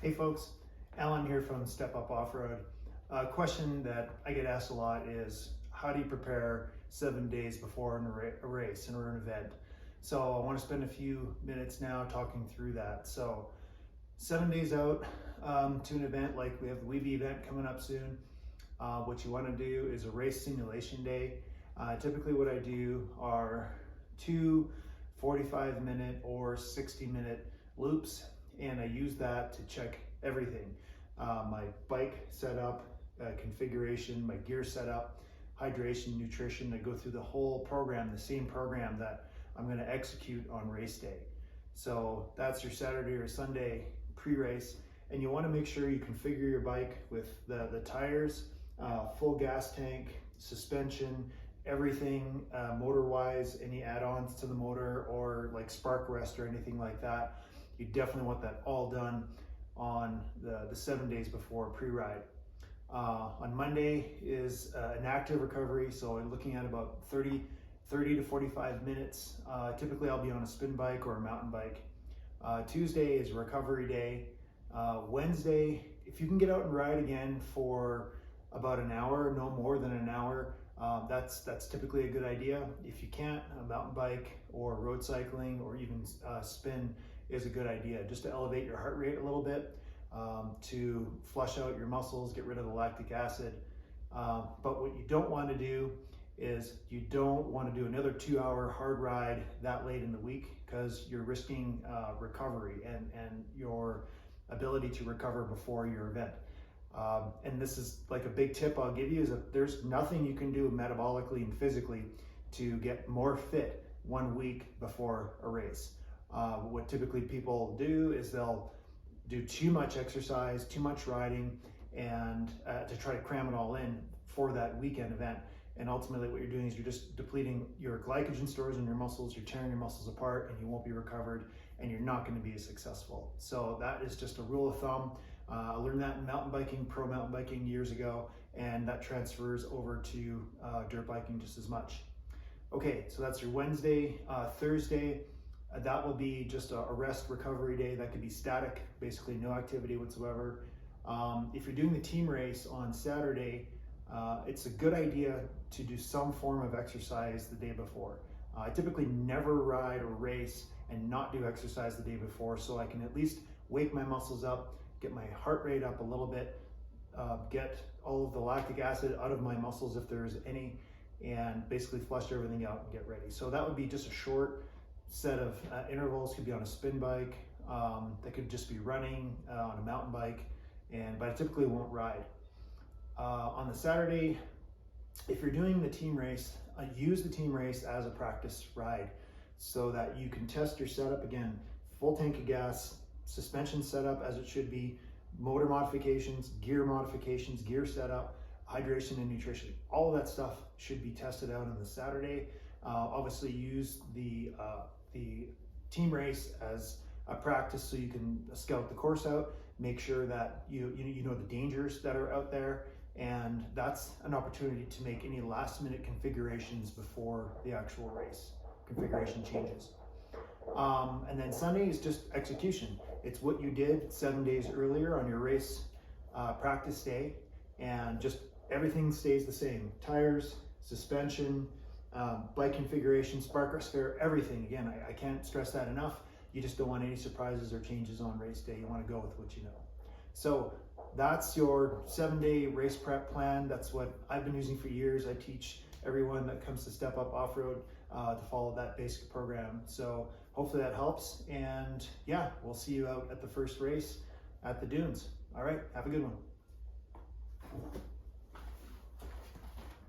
Hey folks, Alan here from Step Up Off-Road. A question that I get asked a lot is, how do you prepare 7 days before a race or an event? So I want to spend a few minutes now talking through that. So 7 days out to an event, like we have the Weavy event coming up soon, what you want to do is a race simulation day. Typically what I do are 2 45-minute or 60-minute loops, and I use that to check everything. My bike setup, configuration, my gear setup, hydration, nutrition. I go through the whole program, the same program that I'm going to execute on race day. So that's your Saturday or Sunday pre-race, and you want to make sure you configure your bike with the tires, full gas tank, suspension, everything motor-wise, any add-ons to the motor or like spark rest or anything like that. You definitely want that all done on the 7 days before pre-ride. On Monday is an active recovery, so I'm looking at about 30 to 45 minutes. Typically I'll be on a spin bike or a mountain bike. Tuesday is recovery day. Wednesday, if you can get out and ride again for about an hour, no more than an hour, that's typically a good idea. If you can't, a mountain bike or road cycling or even spin is a good idea, just to elevate your heart rate a little bit, to flush out your muscles, get rid of the lactic acid. But what you don't want to do is you don't want to do another 2-hour hard ride that late in the week, because you're risking recovery and your ability to recover before your event. And this is like a big tip I'll give you, is that there's nothing you can do metabolically and physically to get more fit 1 week before a race. What typically people do is they'll do too much exercise, too much riding, and to try to cram it all in for that weekend event. And ultimately what you're doing is you're just depleting your glycogen stores in your muscles, you're tearing your muscles apart, and you won't be recovered, and you're not going to be as successful. So that is just a rule of thumb. I learned that in mountain biking, pro mountain biking years ago, and that transfers over to dirt biking just as much. Okay, so that's your Wednesday. Thursday, that will be just a rest recovery day. That could be static, basically no activity whatsoever. If you're doing the team race on Saturday, it's a good idea to do some form of exercise the day before. I typically never ride or race and not do exercise the day before, so I can at least wake my muscles up, get my heart rate up a little bit, get all of the lactic acid out of my muscles if there is any, and basically flush everything out and get ready. So that would be just a short set of intervals. Could be on a spin bike, that could just be running on a mountain bike, but I typically won't ride. On the Saturday, if you're doing the team race, use the team race as a practice ride so that you can test your setup. Again, full tank of gas, suspension setup as it should be, motor modifications, gear setup, hydration and nutrition. All of that stuff should be tested out on the Saturday. Obviously use the team race as a practice so you can scout the course out, make sure that you know the dangers that are out there, and that's an opportunity to make any last minute configurations before the actual race, configuration changes. And then Sunday is just execution. It's what you did 7 days earlier on your race practice day, and just everything stays the same. Tires, suspension, bike configuration, spark rest fair, everything. Again, I can't stress that enough. You just don't want any surprises or changes on race day. You want to go with what you know. So that's your 7-day race prep plan. That's what I've been using for years. I teach everyone that comes to Step Up Off-Road to follow that basic program. So hopefully that helps. And yeah, we'll see you out at the first race at the dunes. All right, have a good one.